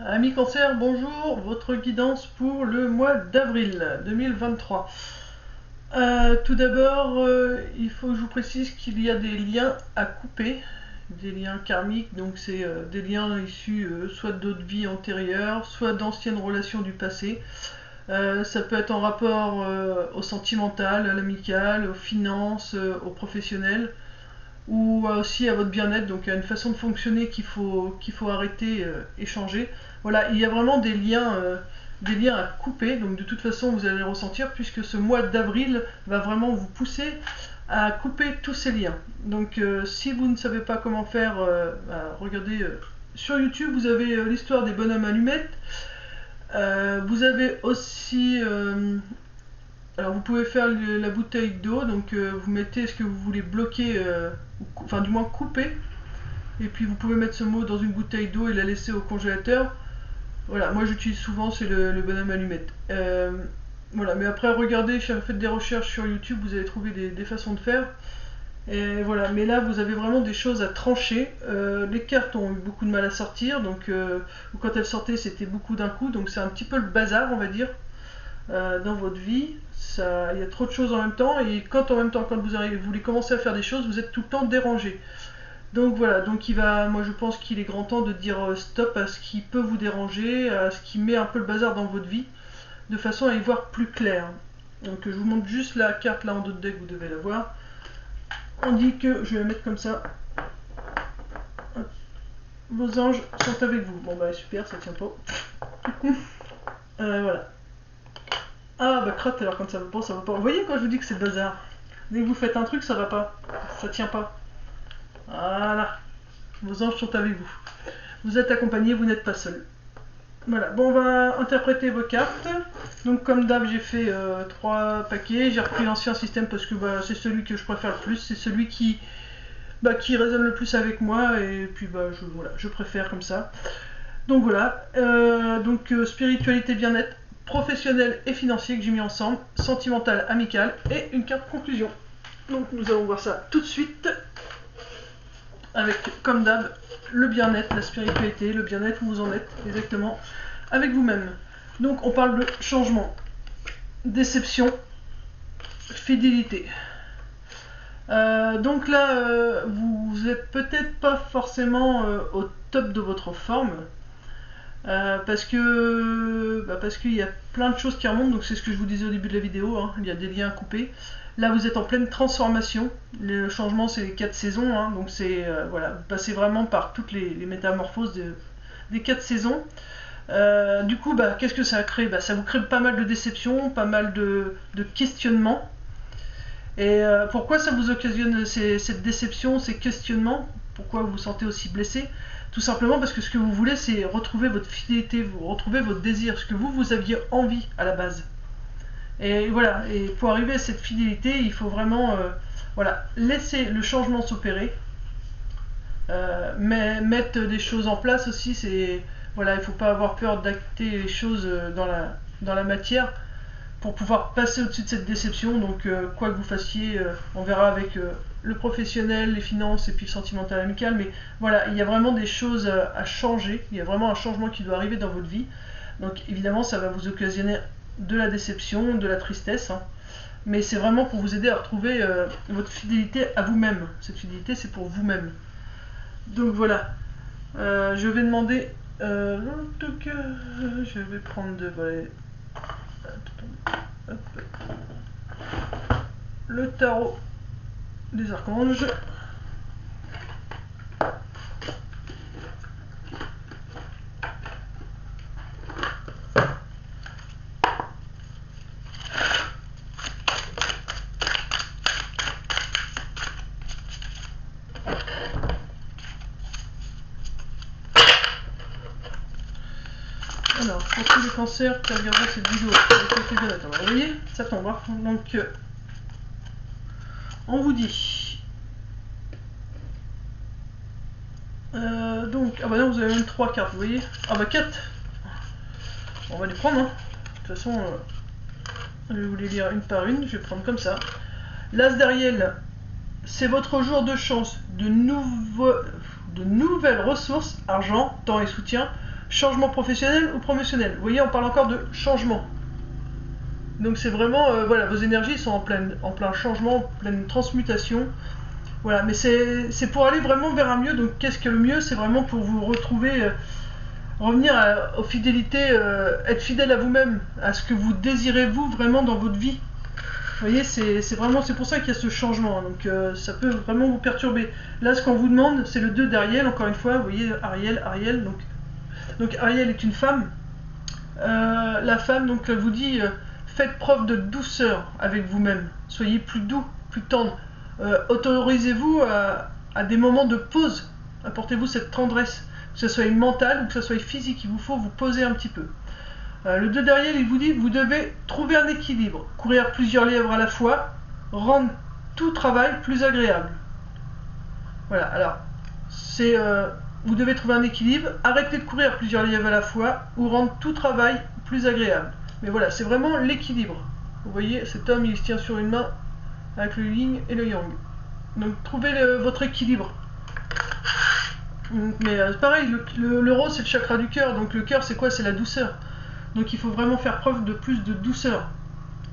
Amis Cancer, bonjour, votre guidance pour le mois d'avril 2023. Tout d'abord, il faut que je vous précise qu'il y a des liens à couper, des liens karmiques, donc c'est des liens issus soit d'autres vies antérieures, soit d'anciennes relations du passé. Ça peut être en rapport au sentimental, à l'amical, aux finances, au professionnel, ou aussi à votre bien-être, donc à une façon de fonctionner qu'il faut arrêter et changer. Voilà, il y a vraiment des liens à couper, donc de toute façon vous allez les ressentir puisque ce mois d'avril va vraiment vous pousser à couper tous ces liens. Donc si vous ne savez pas comment faire, regardez sur YouTube, vous avez l'histoire des bonhommes allumettes. Vous avez aussi alors vous pouvez faire la bouteille d'eau, donc vous mettez ce que vous voulez bloquer, enfin du moins couper, et puis vous pouvez mettre ce mot dans une bouteille d'eau et la laisser au congélateur. Voilà, moi j'utilise souvent, c'est le bonhomme allumette. Voilà, mais après regardez, faites des recherches sur YouTube, vous allez trouver des façons de faire. Et voilà, mais là vous avez vraiment des choses à trancher. Les cartes ont eu beaucoup de mal à sortir, donc quand elles sortaient c'était beaucoup d'un coup, donc c'est un petit peu le bazar on va dire dans votre vie. Il y a trop de choses en même temps, et quand en même temps, quand vous voulez commencer à faire des choses, vous êtes tout le temps dérangé. Donc voilà, donc moi je pense qu'il est grand temps de dire stop à ce qui peut vous déranger, à ce qui met un peu le bazar dans votre vie, de façon à y voir plus clair. Donc je vous montre juste la carte là en dos de deck, vous devez la voir. On dit que, je vais la mettre comme ça, vos anges sont avec vous. Bon bah super, ça tient pas. Voilà. Ah bah crotte, alors quand ça va pas, ça va pas. Vous voyez quand je vous dis que c'est bazar, dès que vous faites un truc, ça va pas, ça tient pas. Voilà, vos anges sont avec vous. Vous êtes accompagné, vous n'êtes pas seul. Voilà, bon on va interpréter vos cartes. Donc comme d'hab j'ai fait 3 paquets, j'ai repris l'ancien système parce que c'est celui que je préfère le plus, c'est celui qui résonne le plus avec moi, et puis voilà, je préfère comme ça. Donc voilà, spiritualité, bien-être, professionnel et financier que j'ai mis ensemble, sentimental, amical et une carte conclusion. Donc nous allons voir ça tout de suite avec, comme d'hab, le bien-être, la spiritualité, le bien-être, où vous en êtes exactement avec vous-même. Donc on parle de changement, déception, fidélité. Donc là, vous êtes peut-être pas forcément au top de votre forme. Parce qu'il y a plein de choses qui remontent, donc c'est ce que je vous disais au début de la vidéo, hein, il y a des liens à couper. Là vous êtes en pleine transformation, le changement c'est les 4 saisons, hein, donc c'est voilà, vous passez vraiment par toutes les métamorphoses des 4 saisons. Du coup, qu'est-ce que ça a créé? Ça vous crée pas mal de déceptions, pas mal de questionnements. Et pourquoi ça vous occasionne cette déception, ces questionnements? Pourquoi vous vous sentez aussi blessé? Tout simplement parce que ce que vous voulez, c'est retrouver votre fidélité, vous retrouver votre désir, ce que vous aviez envie à la base. Et voilà, et pour arriver à cette fidélité, il faut vraiment voilà, laisser le changement s'opérer, mais mettre des choses en place aussi, voilà, il ne faut pas avoir peur d'acter les choses dans la matière pour pouvoir passer au-dessus de cette déception. Donc quoi que vous fassiez, on verra avec le professionnel, les finances et puis le sentimental amical, mais voilà, il y a vraiment des choses à changer, il y a vraiment un changement qui doit arriver dans votre vie. Donc évidemment ça va vous occasionner de la déception, de la tristesse, hein. Mais c'est vraiment pour vous aider à retrouver votre fidélité à vous-même. Cette fidélité c'est pour vous-même. Donc voilà, je vais demander, je vais prendre le tarot des archanges. Alors, pour tous les cancers qui regardent cette vidéo, vous voyez, ça tombe, hein. Donc, on vous dit. Donc, ah bah non, vous avez même 3 cartes, vous voyez. Ah bah 4. On va les prendre, hein. De toute façon, je vais vous les lire une par une, je vais prendre comme ça. L'As d'Ariel, c'est votre jour de chance, de nouvelles ressources, argent, temps et soutien, changement professionnel ou promotionnel. Vous voyez, on parle encore de changement. Donc c'est vraiment, voilà, vos énergies sont en plein changement, en pleine transmutation. Voilà, mais c'est pour aller vraiment vers un mieux. Donc qu'est-ce que le mieux? C'est vraiment pour vous retrouver, revenir aux fidélités, être fidèle à vous-même, à ce que vous désirez vous vraiment dans votre vie. Vous voyez, c'est pour ça qu'il y a ce changement. Donc ça peut vraiment vous perturber. Là, ce qu'on vous demande, c'est le 2 d'Ariel, encore une fois. Vous voyez, Ariel. Donc Ariel est une femme. La femme, donc, elle vous dit, faites preuve de douceur avec vous-même. Soyez plus doux, plus tendre. Autorisez-vous à des moments de pause. Apportez-vous cette tendresse. Que ce soit mentale ou que ce soit physique. Il vous faut vous poser un petit peu. Le 2 derrière, il vous dit, vous devez trouver un équilibre, courir plusieurs lièvres à la fois, rendre tout travail plus agréable. Voilà, alors, vous devez trouver un équilibre, arrêter de courir plusieurs lièvres à la fois, ou rendre tout travail plus agréable. Mais voilà, c'est vraiment l'équilibre. Vous voyez, cet homme, il se tient sur une main avec le yin et le yang. Donc, trouvez votre équilibre. Mais pareil, le rose, c'est le chakra du cœur, donc le cœur, c'est quoi? C'est la douceur. Donc il faut vraiment faire preuve de plus de douceur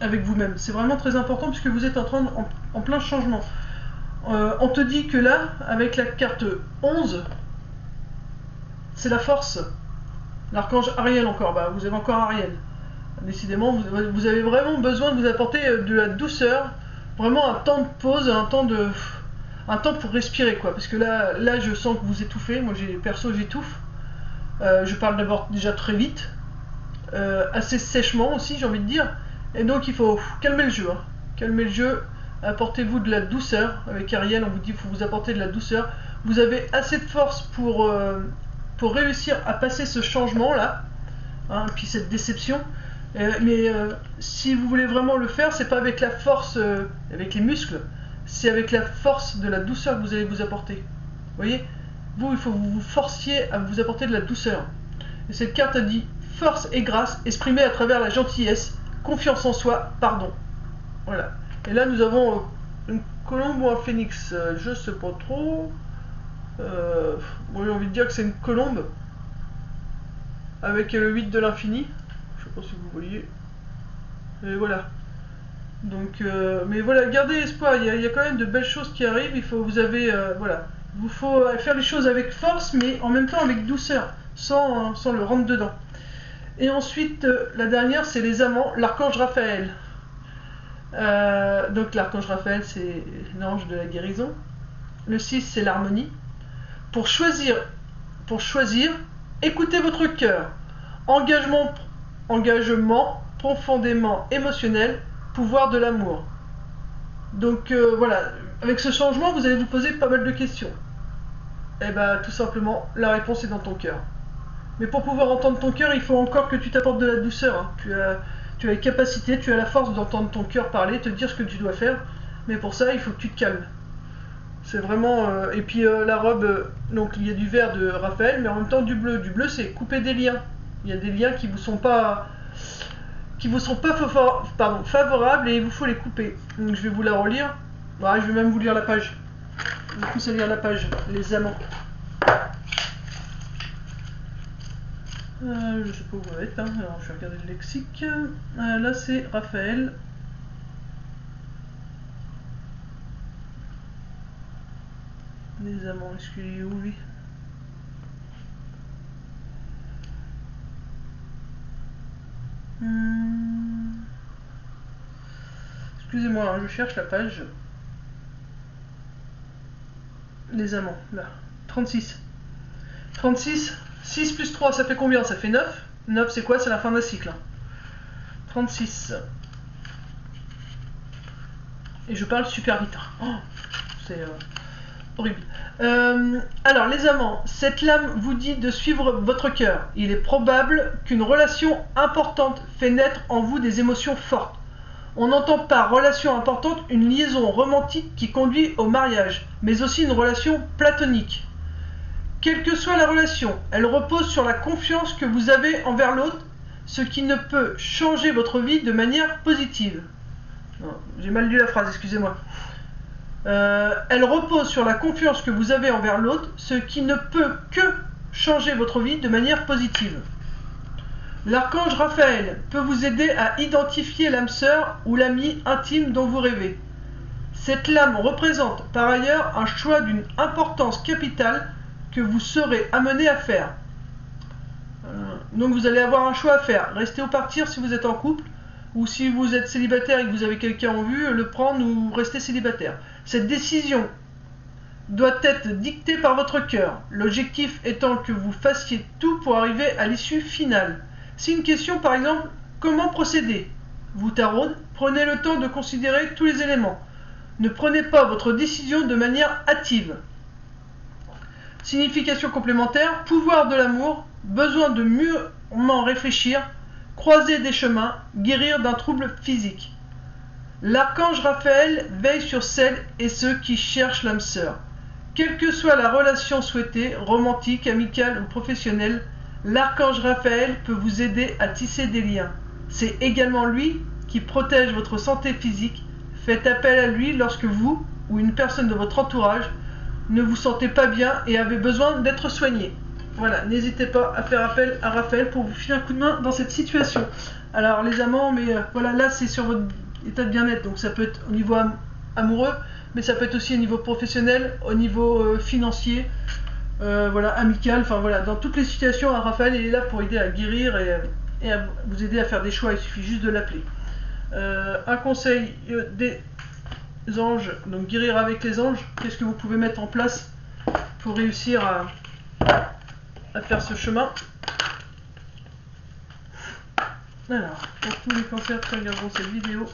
avec vous-même. C'est vraiment très important puisque vous êtes en plein changement. On te dit que là, avec la carte 11, c'est la force. L'archange Ariel encore, bah, vous avez encore Ariel. Décidément, vous avez vraiment besoin de vous apporter de la douceur, vraiment un temps de pause, un temps pour respirer, quoi. Parce que là je sens que vous étouffez. Moi, perso, j'étouffe. Je parle d'abord déjà très vite. Assez sèchement aussi, j'ai envie de dire, et donc il faut calmer le jeu, calmer le jeu, apportez-vous de la douceur. Avec Ariel, on vous dit qu'il faut vous apporter de la douceur. Vous avez assez de force pour réussir à passer ce changement là, puis cette déception, mais si vous voulez vraiment le faire, c'est pas avec la force, avec les muscles, c'est avec la force de la douceur que vous allez vous apporter. Vous voyez, il faut que vous vous forciez à vous apporter de la douceur. Et cette carte a dit force et grâce exprimée à travers la gentillesse, confiance en soi, pardon. Voilà. Et là, nous avons une colombe ou un phénix. Je sais pas trop. J'ai envie de dire que c'est une colombe. Avec le 8 de l'infini. Je sais pas si vous voyez. Et voilà. Donc, mais voilà, gardez espoir. Il y a quand même de belles choses qui arrivent. Voilà. Il vous faut faire les choses avec force, mais en même temps avec douceur, sans le rentre dedans. Et ensuite, la dernière, c'est les amants, l'archange Raphaël. Donc l'archange Raphaël, c'est l'ange de la guérison. Le 6, c'est l'harmonie. Pour choisir, écoutez votre cœur. Engagement profondément émotionnel, pouvoir de l'amour. Donc voilà, avec ce changement, vous allez vous poser pas mal de questions. Et bien, tout simplement, la réponse est dans ton cœur. Mais pour pouvoir entendre ton cœur, il faut encore que tu t'apportes de la douceur. Tu as les capacités, tu as la force d'entendre ton cœur parler, te dire ce que tu dois faire. Mais pour ça, il faut que tu te calmes. C'est vraiment... Et puis la robe, donc il y a du vert de Raphaël, mais en même temps du bleu. Du bleu, c'est couper des liens. Il y a des liens qui vous sont pas... favorables et il vous faut les couper. Donc je vais vous la relire. Ouais, je vais même vous lire la page. Je vais plus à lire la page. Les amants. Je sais pas où on va être, alors je vais regarder le lexique. Là c'est Raphaël. Les amants, est-ce qu'il est où lui? Excusez-moi, je cherche la page. Les amants, là. 36. 36. 6 plus 3, ça fait combien? Ça fait 9. 9, c'est quoi? C'est la fin d'un cycle. 36. Et je parle super vite. Oh, c'est horrible. Alors, les amants, cette lame vous dit de suivre votre cœur. Il est probable qu'une relation importante fait naître en vous des émotions fortes. On entend par relation importante une liaison romantique qui conduit au mariage, mais aussi une relation platonique. Quelle que soit la relation, elle repose sur la confiance que vous avez envers l'autre, ce qui ne peut changer votre vie de manière positive. J'ai mal lu la phrase, excusez-moi. Elle repose sur la confiance que vous avez envers l'autre, ce qui ne peut que changer votre vie de manière positive. L'archange Raphaël peut vous aider à identifier l'âme sœur ou l'ami intime dont vous rêvez. Cette lame représente par ailleurs un choix d'une importance capitale que vous serez amené à faire. Donc vous allez avoir un choix à faire, rester ou partir si vous êtes en couple, ou si vous êtes célibataire et que vous avez quelqu'un en vue, le prendre ou rester célibataire. Cette décision doit être dictée par votre cœur, l'objectif étant que vous fassiez tout pour arriver à l'issue finale. Si une question par exemple, comment procéder, vous taraude, prenez le temps de considérer tous les éléments. Ne prenez pas votre décision de manière hâtive. Signification complémentaire, pouvoir de l'amour, besoin de mûrement réfléchir, croiser des chemins, guérir d'un trouble physique. L'archange Raphaël veille sur celles et ceux qui cherchent l'âme sœur. Quelle que soit la relation souhaitée, romantique, amicale ou professionnelle, l'archange Raphaël peut vous aider à tisser des liens. C'est également lui qui protège votre santé physique. Faites appel à lui lorsque vous ou une personne de votre entourage ne vous sentez pas bien et avez besoin d'être soigné. Voilà, n'hésitez pas à faire appel à Raphaël pour vous filer un coup de main dans cette situation. Alors les amants, mais voilà, là c'est sur votre état de bien-être, donc ça peut être au niveau amoureux, mais ça peut être aussi au niveau professionnel, au niveau financier, voilà, amical, enfin voilà, dans toutes les situations, Raphaël il est là pour aider à guérir et à vous aider à faire des choix, il suffit juste de l'appeler. Un conseil des anges, donc guérir avec les anges, qu'est-ce que vous pouvez mettre en place pour réussir à faire ce chemin. Alors, pour tous les cancers qui regarderont cette vidéo,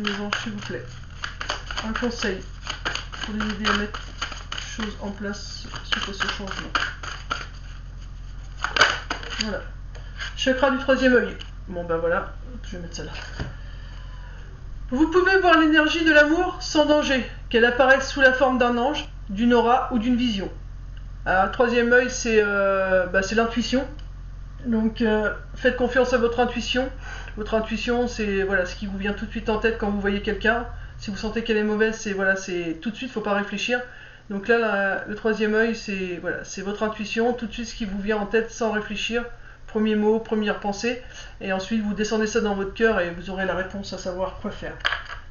les anges s'il vous plaît. Un conseil pour les aider à mettre les choses en place suite à ce changement. Voilà. Chakra du troisième œil. Bon ben voilà, je vais mettre ça là. Vous pouvez voir l'énergie de l'amour sans danger, qu'elle apparaisse sous la forme d'un ange, d'une aura ou d'une vision. Alors, troisième œil, c'est l'intuition. Donc faites confiance à votre intuition. Votre intuition, c'est voilà, ce qui vous vient tout de suite en tête quand vous voyez quelqu'un. Si vous sentez qu'elle est mauvaise, c'est voilà, c'est tout de suite, il ne faut pas réfléchir. Donc là, le troisième œil, c'est voilà, c'est votre intuition, tout de suite ce qui vous vient en tête sans réfléchir. Premier mot, première pensée, et ensuite vous descendez ça dans votre cœur et vous aurez la réponse à savoir quoi faire.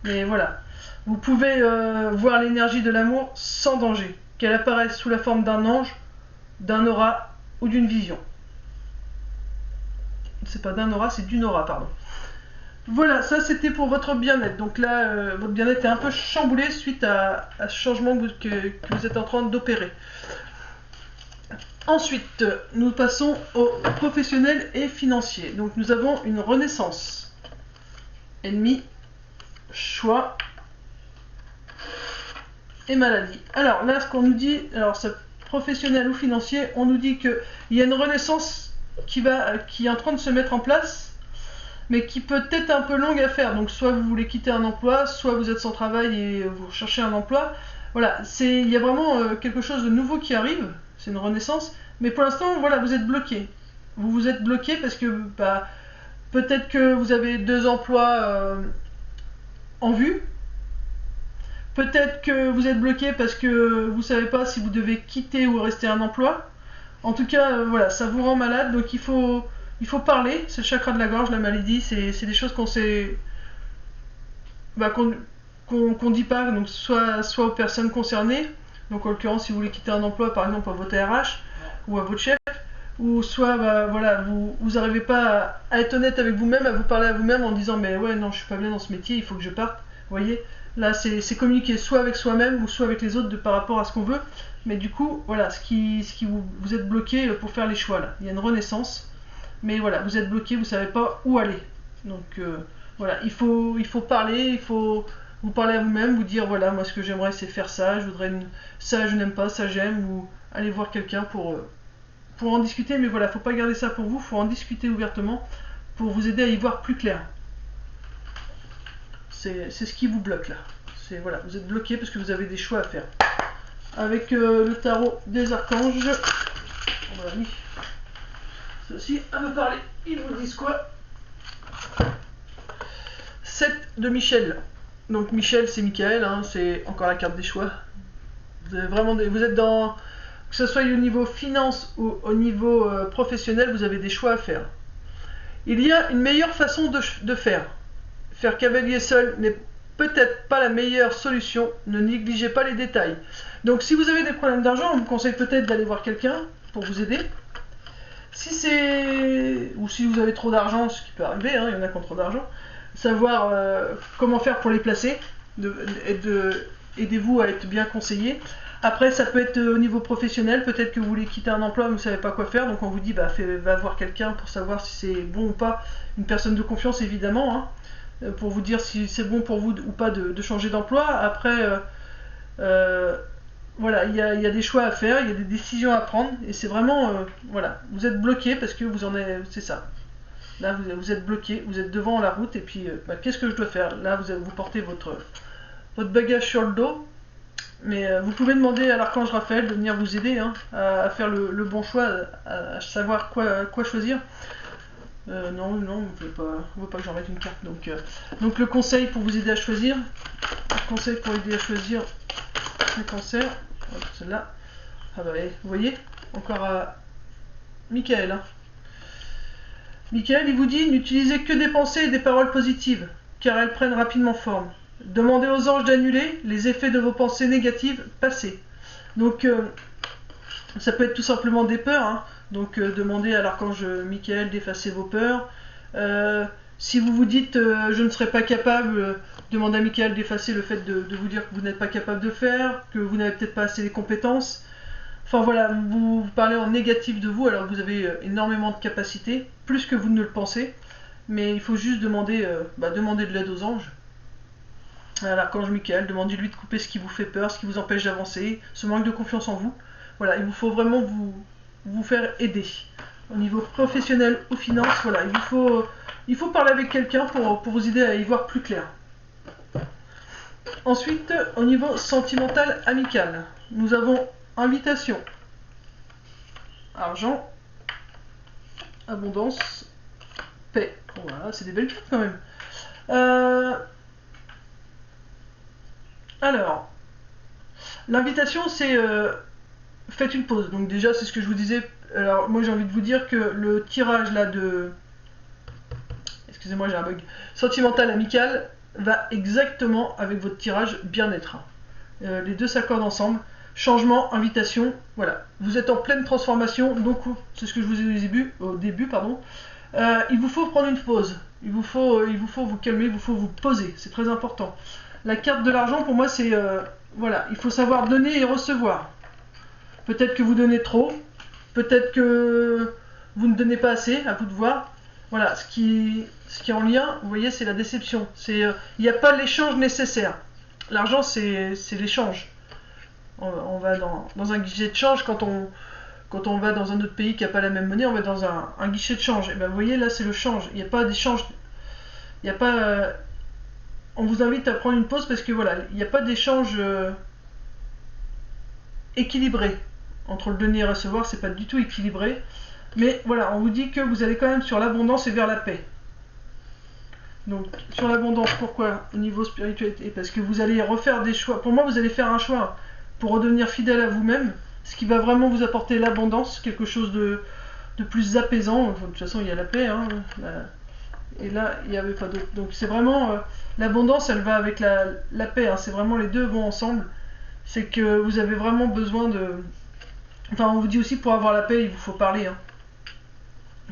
Mais voilà, vous pouvez voir l'énergie de l'amour sans danger, qu'elle apparaisse sous la forme d'un ange, d'un aura ou d'une vision. C'est pas d'un aura, c'est d'une aura, pardon. Voilà, ça c'était pour votre bien-être. Donc là, votre bien-être est un peu chamboulé suite à ce changement que vous êtes en train d'opérer. Ensuite, nous passons aux professionnels et financiers. Donc nous avons une renaissance. Ennemi, choix et maladie. Alors là, ce qu'on nous dit, alors c'est professionnel ou financier, on nous dit qu'il y a une renaissance qui est en train de se mettre en place, mais qui peut être un peu longue à faire. Donc soit vous voulez quitter un emploi, soit vous êtes sans travail et vous cherchez un emploi. Voilà, il y a vraiment quelque chose de nouveau qui arrive. C'est une renaissance, mais pour l'instant, voilà, vous êtes bloqué. Vous êtes bloqué parce que peut-être que vous avez 2 emplois en vue. Peut-être que vous êtes bloqué parce que vous ne savez pas si vous devez quitter ou rester un emploi. En tout cas, voilà, ça vous rend malade, donc il faut parler. C'est le chakra de la gorge, la maladie, c'est des choses qu'on sait, qu'on dit pas, donc soit aux personnes concernées. Donc en l'occurrence, si vous voulez quitter un emploi, par exemple à votre RH ou à votre chef, ou soit voilà, vous n'arrivez pas à être honnête avec vous-même, à vous parler à vous-même en disant mais ouais non je suis pas bien dans ce métier, il faut que je parte. Vous voyez, là c'est communiquer soit avec soi-même ou soit avec les autres par rapport à ce qu'on veut. Mais du coup voilà, vous êtes bloqué pour faire les choix là. Il y a une renaissance, mais voilà, vous êtes bloqué, vous savez pas où aller. Donc voilà, il faut parler, il faut vous parler à vous-même, vous dire voilà, moi ce que j'aimerais c'est faire ça, je voudrais ça je n'aime pas, ça j'aime, ou aller voir quelqu'un pour en discuter, mais voilà, faut pas garder ça pour vous, faut en discuter ouvertement pour vous aider à y voir plus clair. C'est ce qui vous bloque là. Voilà, vous êtes bloqué parce que vous avez des choix à faire. Avec le tarot des archanges, on va mis ceci à me parler. Ils vous disent quoi? 7 de Michel. Donc Michel c'est Michael, hein, c'est encore la carte des choix. Vous êtes que ce soit au niveau finance ou au niveau professionnel, vous avez des choix à faire. Il y a une meilleure façon de faire. Faire cavalier seul n'est peut-être pas la meilleure solution, ne négligez pas les détails. Donc si vous avez des problèmes d'argent, on vous conseille peut-être d'aller voir quelqu'un pour vous aider. Si c'est... ou si vous avez trop d'argent, ce qui peut arriver, hein, il y en a qui ont trop d'argent, savoir comment faire pour les placer, aidez-vous à être bien conseillé. Après, ça peut être au niveau professionnel, peut-être que vous voulez quitter un emploi mais vous ne savez pas quoi faire, donc on vous dit bah, va voir quelqu'un pour savoir si c'est bon ou pas, une personne de confiance évidemment, hein, pour vous dire si c'est bon pour vous ou pas de changer d'emploi. Après, voilà, il y a des choix à faire, il y a des décisions à prendre, et c'est vraiment, voilà, vous êtes bloqué parce que vous en êtes, c'est ça. Là, vous êtes bloqué, vous êtes devant la route, et puis, bah, qu'est-ce que je dois faire? Là, vous portez votre bagage sur le dos, mais vous pouvez demander à l'archange Raphaël de venir vous aider, hein, à faire le bon choix, à savoir quoi choisir. Non, on ne veut pas que j'en mette une carte. Donc le conseil pour vous aider à choisir, le cancer, celle-là. Ah bah vous voyez, encore à Michael. Hein. Michael, il vous dit, n'utilisez que des pensées et des paroles positives, car elles prennent rapidement forme. Demandez aux anges d'annuler les effets de vos pensées négatives passées. Donc ça peut être tout simplement des peurs, hein. Donc demandez à l'archange Michael d'effacer vos peurs. Si vous vous dites je ne serai pas capable, demandez à Michael d'effacer le fait de vous dire que vous n'êtes pas capable de faire, que vous n'avez peut-être pas assez les compétences. Enfin voilà, vous parlez en négatif de vous alors que vous avez énormément de capacités, plus que vous ne le pensez. Mais il faut juste demander de l'aide aux anges. À l'archange Michael, demandez-lui de couper ce qui vous fait peur, ce qui vous empêche d'avancer, ce manque de confiance en vous. Voilà, il vous faut vraiment vous faire aider. Au niveau professionnel ou finance, voilà, il faut parler avec quelqu'un pour vous aider à y voir plus clair. Ensuite, au niveau sentimental amical, nous avons invitation, argent, abondance, paix. Voilà, c'est des belles cartes quand même. Alors, l'invitation c'est faites une pause. Donc déjà c'est ce que je vous disais. Alors moi j'ai envie de vous dire que le tirage là de... Excusez-moi j'ai un bug. Sentimental amical va exactement avec votre tirage bien-être. Les deux s'accordent ensemble. Changement, invitation, voilà. Vous êtes en pleine transformation, donc c'est ce que je vous ai dit au début, pardon. Il vous faut prendre une pause. Il vous faut vous calmer, il vous faut vous poser. C'est très important. La carte de l'argent, pour moi, c'est... voilà, il faut savoir donner et recevoir. Peut-être que vous donnez trop, peut-être que vous ne donnez pas assez, à vous de voir. Voilà, ce qui est en lien, vous voyez, c'est la déception. Il n'y a pas l'échange nécessaire. L'argent, c'est l'échange. On va dans un guichet de change, quand on va dans un autre pays qui n'a pas la même monnaie, on va dans un guichet de change. Et bien, vous voyez, là, c'est le change. Il n'y a pas d'échange. Il n'y a pas... on vous invite à prendre une pause parce que voilà, il n'y a pas d'échange équilibré entre le donner et recevoir, c'est pas du tout équilibré. Mais voilà, on vous dit que vous allez quand même sur l'abondance et vers la paix. Donc sur l'abondance, pourquoi? Au niveau spiritualité, parce que vous allez refaire des choix. Pour moi, vous allez faire un choix pour redevenir fidèle à vous-même, ce qui va vraiment vous apporter l'abondance, quelque chose de plus apaisant. De toute façon, il y a la paix, hein, et là, il n'y avait pas d'autre. Donc c'est vraiment... l'abondance, elle va avec la paix, hein, c'est vraiment les deux vont ensemble. C'est que vous avez vraiment besoin de... Enfin, on vous dit aussi, pour avoir la paix, il vous faut parler. Hein.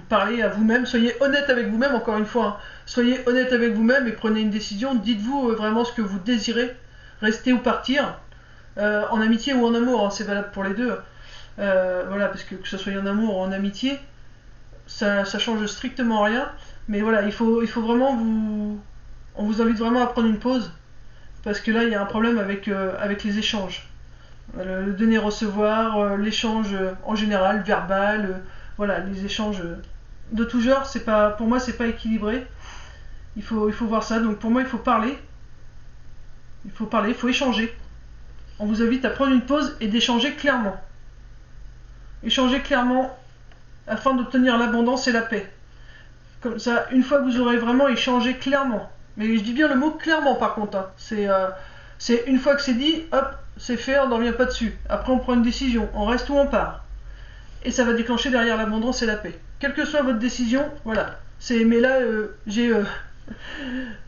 Parlez à vous-même, soyez honnête avec vous-même, encore une fois. Hein. Soyez honnête avec vous-même et prenez une décision. Dites-vous vraiment ce que vous désirez, rester ou partir, en amitié ou en amour, hein, c'est valable pour les deux. Voilà, parce que ce soit en amour ou en amitié, ça change strictement rien. Mais voilà, il faut vraiment vous... On vous invite vraiment à prendre une pause, parce que là, il y a un problème avec les échanges. Le donner-recevoir, l'échange en général, verbal, voilà, les échanges de tout genre, pour moi, c'est pas équilibré. Il faut voir ça. Donc pour moi, il faut parler. Il faut échanger. On vous invite à prendre une pause et d'échanger clairement. Échanger clairement afin d'obtenir l'abondance et la paix. Comme ça, une fois que vous aurez vraiment échangé clairement, mais je dis bien le mot clairement par contre, hein. C'est une fois que c'est dit, hop, c'est fait, on n'en revient pas dessus. Après, on prend une décision, on reste ou on part. Et ça va déclencher derrière l'abondance et la paix. Quelle que soit votre décision, voilà. Mais là,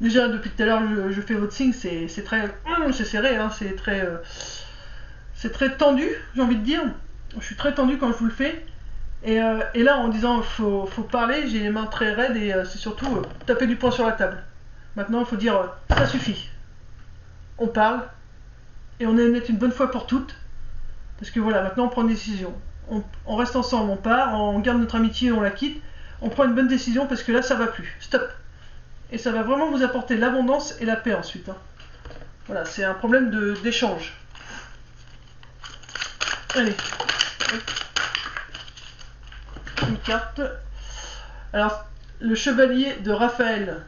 déjà depuis tout à l'heure, je fais votre signe, c'est très, c'est serré, hein, c'est très tendu, j'ai envie de dire. Je suis très tendu quand je vous le fais. Et là, en disant faut parler, j'ai les mains très raides et c'est surtout taper du poing sur la table. Maintenant, il faut dire ça suffit. On parle et on est honnête une bonne fois pour toutes. Parce que voilà, maintenant on prend une décision. On reste ensemble, on part, on garde notre amitié, on la quitte. On prend une bonne décision parce que là, ça va plus. Stop. Et ça va vraiment vous apporter l'abondance et la paix ensuite. Hein. Voilà, c'est un problème d'échange. Allez. Une carte. Alors, le chevalier de Raphaël.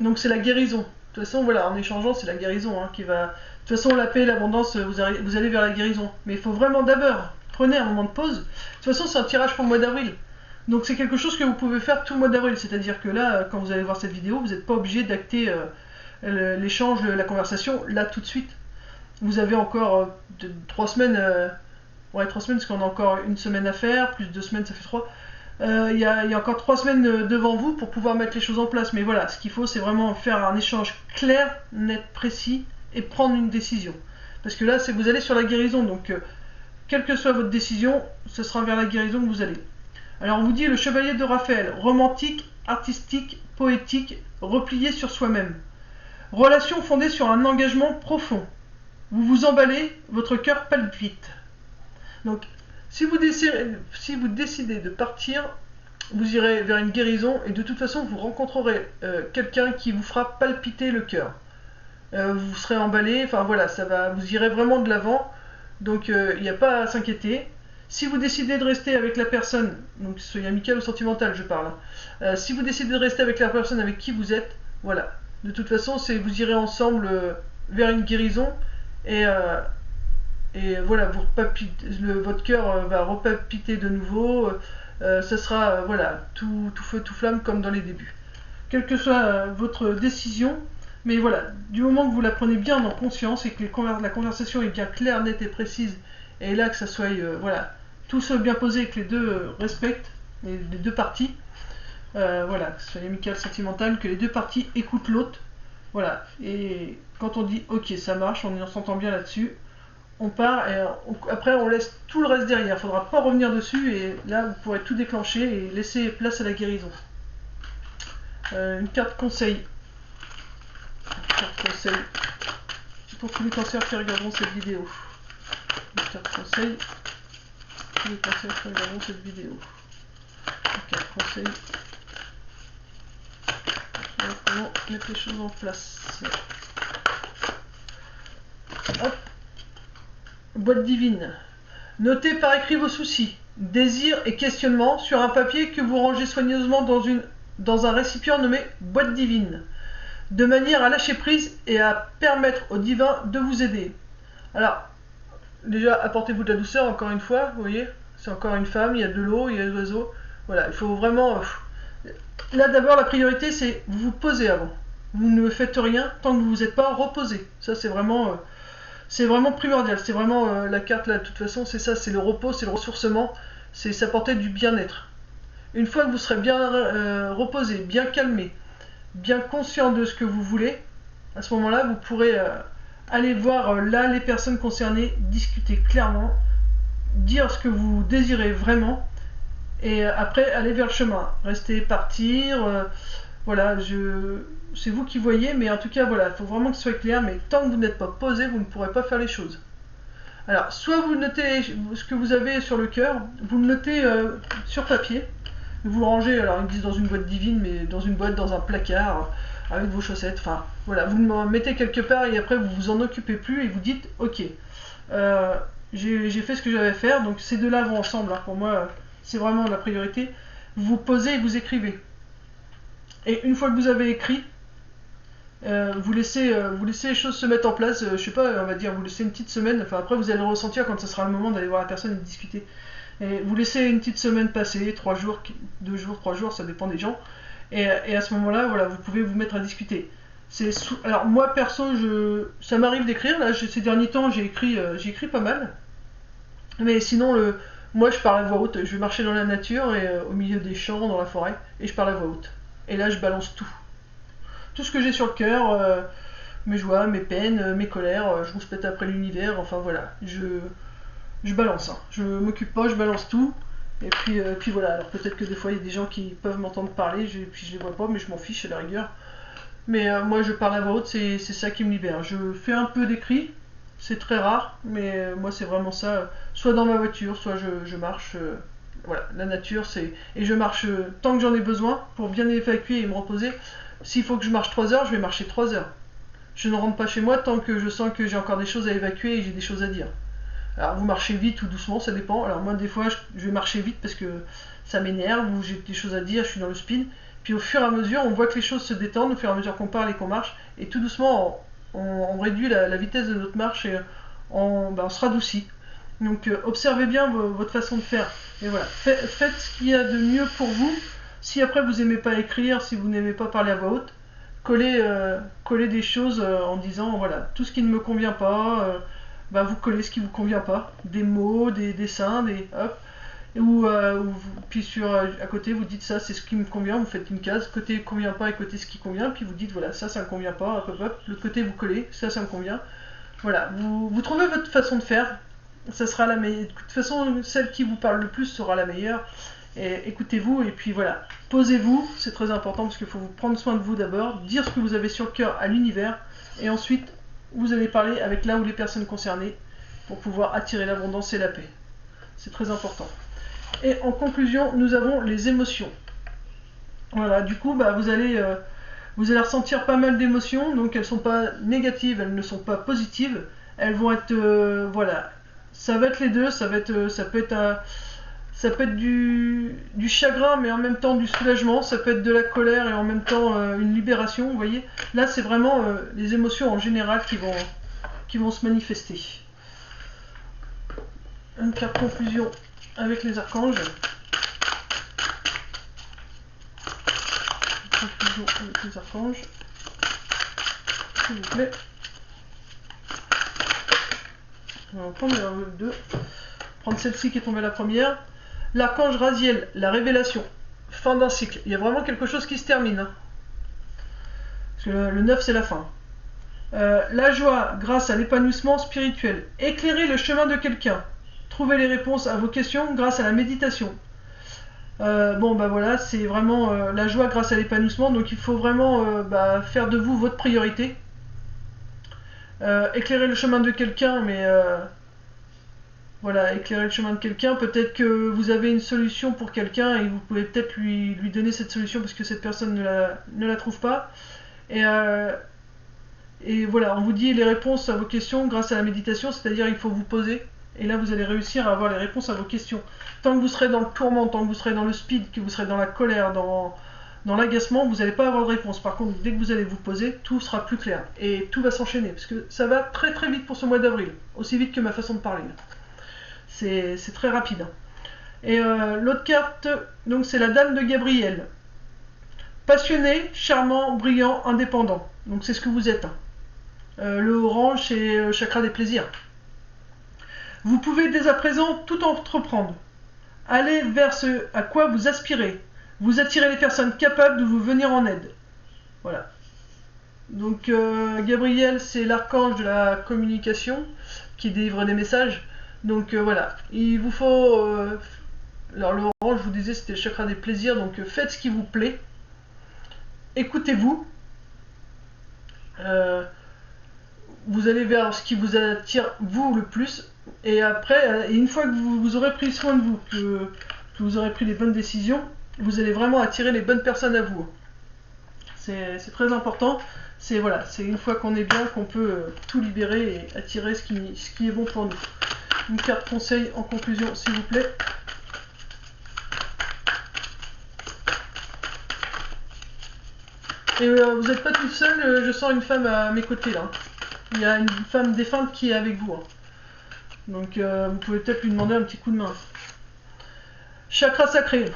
Donc c'est la guérison. De toute façon, voilà, en échangeant, c'est la guérison hein, qui va... De toute façon, la paix, l'abondance, vous allez vers la guérison. Mais il faut vraiment d'abord, prenez un moment de pause. De toute façon, c'est un tirage pour le mois d'avril. Donc c'est quelque chose que vous pouvez faire tout le mois d'avril. C'est-à-dire que là, quand vous allez voir cette vidéo, vous n'êtes pas obligé d'acter l'échange, la conversation, là tout de suite. Vous avez encore 3 semaines... ouais, 3 semaines, parce qu'on a encore une semaine à faire, plus 2 semaines, ça fait 3. Il y a encore 3 semaines devant vous pour pouvoir mettre les choses en place. Mais voilà, ce qu'il faut, c'est vraiment faire un échange clair, net, précis, et prendre une décision. Parce que là, vous allez sur la guérison, donc quelle que soit votre décision, ce sera vers la guérison que vous allez. Alors on vous dit le chevalier de Raphaël, romantique, artistique, poétique, replié sur soi-même. Relation fondée sur un engagement profond. Vous vous emballez, votre cœur palpite. Donc, si vous décidez de partir, vous irez vers une guérison et de toute façon, vous rencontrerez quelqu'un qui vous fera palpiter le cœur. Vous serez emballé, enfin voilà, vous irez vraiment de l'avant. Donc, il n'y a pas à s'inquiéter. Si vous décidez de rester avec la personne, donc soyez amical ou sentimental, je parle. Si vous décidez de rester avec la personne avec qui vous êtes, voilà. De toute façon, vous irez ensemble vers une guérison et voilà, votre cœur va repalpiter de nouveau. Ça sera voilà, tout feu, tout flamme comme dans les débuts. Quelle que soit votre décision, mais voilà, du moment que vous la prenez bien en conscience et que la conversation est bien claire, nette et précise, et là que ça soit voilà, tout soit bien posé et que les deux respectent, les deux parties, voilà, que ce soit amical, sentimental, que les deux parties écoutent l'autre, voilà, et quand on dit ok, ça marche, on s'entend bien là-dessus, on part et après on laisse tout le reste derrière. Il ne faudra pas revenir dessus et là vous pourrez tout déclencher et laisser place à la guérison. Une carte conseil. Une carte conseil pour tous les cancers qui regarderont cette vidéo. Une carte conseil pour tous les cancers qui regarderont cette vidéo. Une carte conseil. Comment mettre les choses en place. Hop. Boîte divine. Notez par écrit vos soucis, désirs et questionnements sur un papier que vous rangez soigneusement dans un récipient nommé boîte divine, de manière à lâcher prise et à permettre au divin de vous aider. Alors, déjà, apportez-vous de la douceur, encore une fois, vous voyez, c'est encore une femme, il y a de l'eau, il y a des oiseaux. Voilà, il faut vraiment... Là, d'abord, la priorité, c'est vous vous posez avant. Vous ne faites rien tant que vous vous êtes pas reposé. Ça, c'est vraiment... c'est vraiment primordial, c'est vraiment la carte là, de toute façon, c'est ça, c'est le repos, c'est le ressourcement, c'est s'apporter du bien-être. Une fois que vous serez bien reposé, bien calmé, bien conscient de ce que vous voulez, à ce moment-là, vous pourrez aller voir là les personnes concernées, discuter clairement, dire ce que vous désirez vraiment, et après aller vers le chemin. Rester, partir, voilà, c'est vous qui voyez, mais en tout cas, voilà, il faut vraiment que ce soit clair, mais tant que vous n'êtes pas posé, vous ne pourrez pas faire les choses. Alors, soit vous notez ce que vous avez sur le cœur, vous le notez sur papier, vous le rangez, alors ils disent dans une boîte divine, mais dans une boîte, dans un placard, avec vos chaussettes, enfin, voilà, vous le mettez quelque part et après vous vous en occupez plus et vous dites, ok, j'ai fait ce que j'avais à faire, donc ces deux-là vont ensemble, hein, pour moi, c'est vraiment la priorité. Vous vous posez et vous écrivez. Et une fois que vous avez écrit, vous laissez les choses se mettre en place, je sais pas, on va dire, vous laissez une petite semaine, enfin après vous allez le ressentir quand ce sera le moment d'aller voir la personne et de discuter. Et vous laissez une petite semaine passer, 3 jours, 2 jours, 3 jours, ça dépend des gens. Et à ce moment-là, voilà, vous pouvez vous mettre à discuter. Alors moi perso, ça m'arrive d'écrire. Là, ces derniers temps, j'ai écrit pas mal. Mais sinon, moi, je parle à voix haute. Je vais marcher dans la nature et au milieu des champs, dans la forêt, et je parle à voix haute. Et là, je balance tout. Tout ce que j'ai sur le cœur, mes joies, mes peines, mes colères, je rouspète après l'univers, enfin voilà. Je balance, hein. Je m'occupe pas, je balance tout. Et puis voilà. Alors peut-être que des fois, il y a des gens qui peuvent m'entendre parler, puis je les vois pas, mais je m'en fiche à la rigueur. Mais moi, je parle à voix haute, c'est ça qui me libère. Je fais un peu d'écrit, c'est très rare, mais moi, c'est vraiment ça. Soit dans ma voiture, soit je marche. Voilà, la nature, c'est. Et je marche tant que j'en ai besoin pour bien évacuer et me reposer. S'il faut que je marche 3 heures, je vais marcher 3 heures. Je ne rentre pas chez moi tant que je sens que j'ai encore des choses à évacuer et j'ai des choses à dire. Alors, vous marchez vite ou doucement, ça dépend. Alors, moi, des fois, je vais marcher vite parce que ça m'énerve ou j'ai des choses à dire, je suis dans le speed. Puis au fur et à mesure, on voit que les choses se détendent au fur et à mesure qu'on parle et qu'on marche. Et tout doucement, on réduit la vitesse de notre marche et on se radoucit. Donc observez bien votre façon de faire. Et voilà, faites ce qu'il y a de mieux pour vous. Si après vous n'aimez pas écrire, si vous n'aimez pas parler à voix haute, collez des choses en disant voilà, tout ce qui ne me convient pas, vous collez ce qui ne vous convient pas. Des mots, des dessins, des hop. Puis à côté vous dites ça c'est ce qui me convient, vous faites une case, côté convient pas et côté ce qui convient, puis vous dites voilà ça me convient pas, hop hop hop, l'autre côté vous collez, ça me convient. Voilà, vous trouvez votre façon de faire, ça sera la meilleure. De toute façon, celle qui vous parle le plus sera la meilleure. Et écoutez-vous et puis voilà, posez-vous, c'est très important parce qu'il faut vous prendre soin de vous d'abord, dire ce que vous avez sur le cœur à l'univers, et ensuite vous allez parler avec là ou les personnes concernées pour pouvoir attirer l'abondance et la paix. C'est très important. Et en conclusion, nous avons les émotions. Voilà, du coup, vous allez ressentir pas mal d'émotions, donc elles ne sont pas négatives, elles ne sont pas positives, elles vont être, voilà, ça va être les deux, ça peut être du chagrin, mais en même temps du soulagement, ça peut être de la colère et en même temps une libération, vous voyez. Là, c'est vraiment les émotions en général qui vont se manifester. Une carte conclusion avec les archanges. Conclusion avec les archanges. S'il vous plaît. On va prendre la 2. Prendre celle-ci qui est tombée la première. L'archange Raziel, la révélation. Fin d'un cycle. Il y a vraiment quelque chose qui se termine. Hein. Parce que le 9, c'est la fin. La joie grâce à l'épanouissement spirituel. Éclairer le chemin de quelqu'un. Trouver les réponses à vos questions grâce à la méditation. Voilà, c'est vraiment la joie grâce à l'épanouissement. Donc il faut vraiment faire de vous votre priorité. Éclairer le chemin de quelqu'un, mais voilà, éclairer le chemin de quelqu'un. Peut-être que vous avez une solution pour quelqu'un et vous pouvez peut-être lui donner cette solution parce que cette personne ne la trouve pas. Et voilà, on vous dit les réponses à vos questions grâce à la méditation, c'est-à-dire il faut vous poser. Et là, vous allez réussir à avoir les réponses à vos questions. Tant que vous serez dans le tourment, tant que vous serez dans le speed, que vous serez dans la colère, dans l'agacement, vous n'allez pas avoir de réponse. Par contre, dès que vous allez vous poser, tout sera plus clair. Et tout va s'enchaîner. Parce que ça va très très vite pour ce mois d'avril. Aussi vite que ma façon de parler. C'est très rapide. Et l'autre carte, donc c'est la Dame de Gabriel. Passionné, charmant, brillant, indépendant. Donc c'est ce que vous êtes. Le orange, c'est le chakra des plaisirs. Vous pouvez dès à présent tout entreprendre. Allez vers ce à quoi vous aspirez. Vous attirez les personnes capables de vous venir en aide. Voilà. Donc Gabriel, c'est l'archange de la communication qui délivre des messages. Donc voilà, il vous faut... alors le orange, je vous disais, c'était le chakra des plaisirs. Donc faites ce qui vous plaît. Écoutez-vous. Vous allez vers ce qui vous attire vous le plus. Et après, une fois que vous aurez pris soin de vous, que vous aurez pris les bonnes décisions, vous allez vraiment attirer les bonnes personnes à vous. C'est très important. C'est voilà, c'est une fois qu'on est bien qu'on peut tout libérer et attirer ce qui est bon pour nous. Une carte conseil en conclusion, s'il vous plaît. Et vous n'êtes pas tout seul, je sens une femme à mes côtés là. Il y a une femme défunte qui est avec vous. Hein. Donc vous pouvez peut-être lui demander un petit coup de main. Chakra sacré.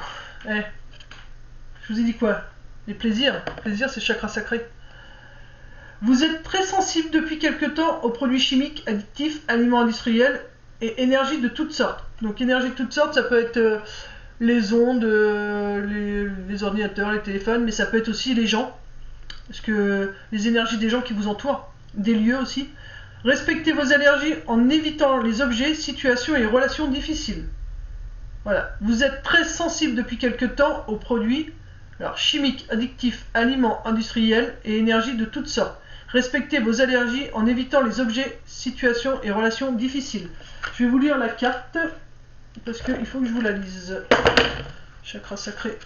Je vous ai dit quoi? Les plaisirs. Les plaisirs, c'est chakra sacré. Vous êtes très sensible depuis quelque temps aux produits chimiques, addictifs, aliments industriels et énergie de toutes sortes. Donc énergie de toutes sortes, ça peut être les ondes, les ordinateurs, les téléphones, mais ça peut être aussi les gens, parce que les énergies des gens qui vous entourent, des lieux aussi. Respectez vos allergies en évitant les objets, situations et relations difficiles. Voilà. Vous êtes très sensible depuis quelque temps aux produits chimiques, addictifs, aliments industriels et énergie de toutes sortes. Respectez vos allergies en évitant les objets, situations et relations difficiles. Je vais vous lire la carte parce qu'il faut que je vous la lise. Chakra sacré.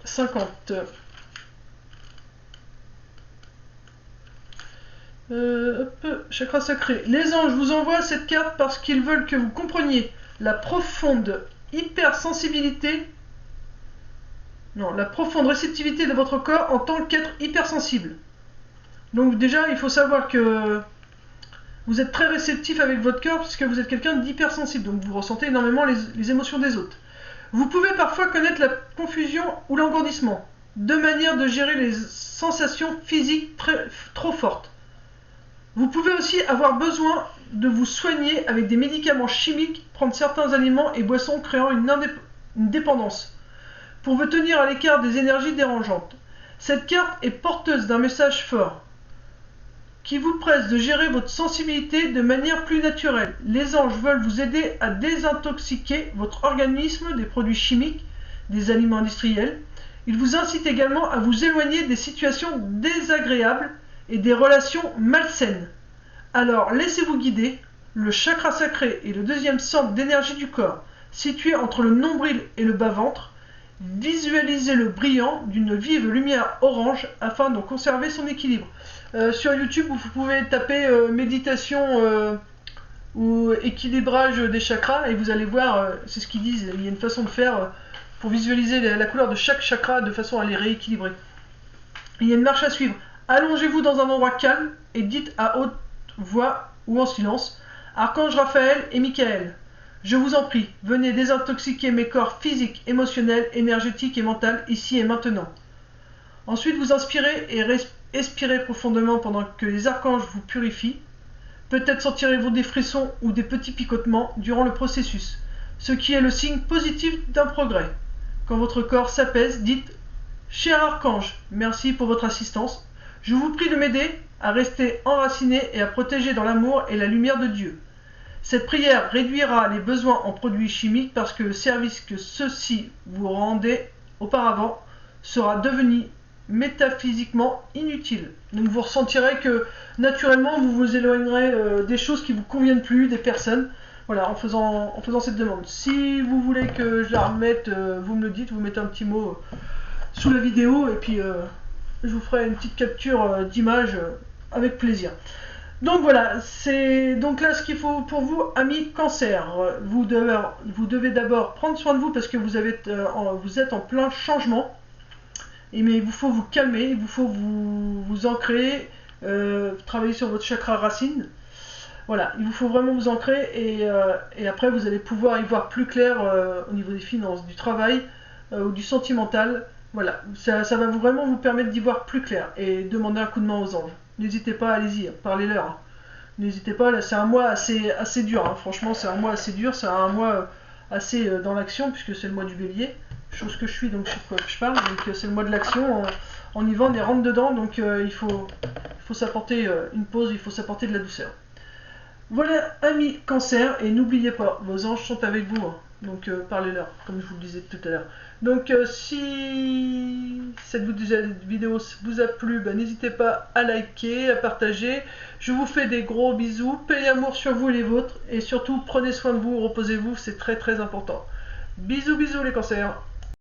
50. Chakra sacré. Les anges vous envoient cette carte parce qu'ils veulent que vous compreniez la profonde hypersensibilité, la profonde réceptivité de votre corps en tant qu'être hypersensible. Donc déjà, il faut savoir que vous êtes très réceptif avec votre corps puisque vous êtes quelqu'un d'hypersensible, donc vous ressentez énormément les émotions des autres. Vous pouvez parfois connaître la confusion ou l'engourdissement, deux manières de gérer les sensations physiques trop fortes. Vous pouvez aussi avoir besoin de vous soigner avec des médicaments chimiques, prendre certains aliments et boissons créant une dépendance, pour vous tenir à l'écart des énergies dérangeantes. Cette carte est porteuse d'un message fort, qui vous presse de gérer votre sensibilité de manière plus naturelle. Les anges veulent vous aider à désintoxiquer votre organisme des produits chimiques, des aliments industriels. Ils vous incitent également à vous éloigner des situations désagréables et des relations malsaines. Alors laissez-vous guider. Le chakra sacré est le deuxième centre d'énergie du corps, situé entre le nombril et le bas-ventre. Visualisez-le brillant d'une vive lumière orange afin de conserver son équilibre. Sur YouTube, vous pouvez taper méditation ou équilibrage des chakras et vous allez voir, c'est ce qu'ils disent, il y a une façon de faire pour visualiser la couleur de chaque chakra de façon à les rééquilibrer. Il y a une marche à suivre. Allongez-vous dans un endroit calme et dites à haute voix ou en silence: Archange Raphaël et Michael, je vous en prie, venez désintoxiquer mes corps physiques, émotionnels, énergétiques et mentaux ici et maintenant. Ensuite, vous inspirez et expirez profondément pendant que les archanges vous purifient. Peut-être sentirez-vous des frissons ou des petits picotements durant le processus, ce qui est le signe positif d'un progrès. Quand votre corps s'apaise, dites: Cher archange, merci pour votre assistance. Je vous prie de m'aider à rester enraciné et à protéger dans l'amour et la lumière de Dieu. Cette prière réduira les besoins en produits chimiques parce que le service que ceux-ci vous rendaient auparavant sera devenu métaphysiquement inutile. Donc vous ressentirez que naturellement vous vous éloignerez des choses qui vous conviennent plus, des personnes, voilà, en faisant cette demande. Si vous voulez que je la remette, vous me le dites, vous mettez un petit mot sous la vidéo et puis je vous ferai une petite capture d'image avec plaisir. Donc voilà, c'est donc là ce qu'il faut pour vous, amis Cancer. Vous devez d'abord prendre soin de vous parce que vous êtes en plein changement. Mais il vous faut vous calmer, il vous faut vous ancrer, travailler sur votre chakra racine. Voilà, il vous faut vraiment vous ancrer et après vous allez pouvoir y voir plus clair au niveau des finances, du travail ou du sentimental. Voilà, ça va vraiment vous permettre d'y voir plus clair et demander un coup de main aux anges. N'hésitez pas, allez-y, parlez-leur. Hein. N'hésitez pas, là c'est un mois assez dur, hein. Franchement c'est un mois assez dur, c'est un mois assez dans l'action puisque c'est le mois du bélier, chose que je suis donc je sais de quoi je parle, donc c'est le mois de l'action, on y va, on y rentre dedans, donc il faut s'apporter une pause, il faut s'apporter de la douceur. Voilà amis Cancer, et n'oubliez pas, vos anges sont avec vous, hein. Donc parlez-leur, comme je vous le disais tout à l'heure. Donc si cette vidéo vous a plu, n'hésitez pas à liker, à partager. Je vous fais des gros bisous, paix et amour sur vous et les vôtres, et surtout prenez soin de vous, reposez-vous, c'est très très important. Bisous bisous les cancers.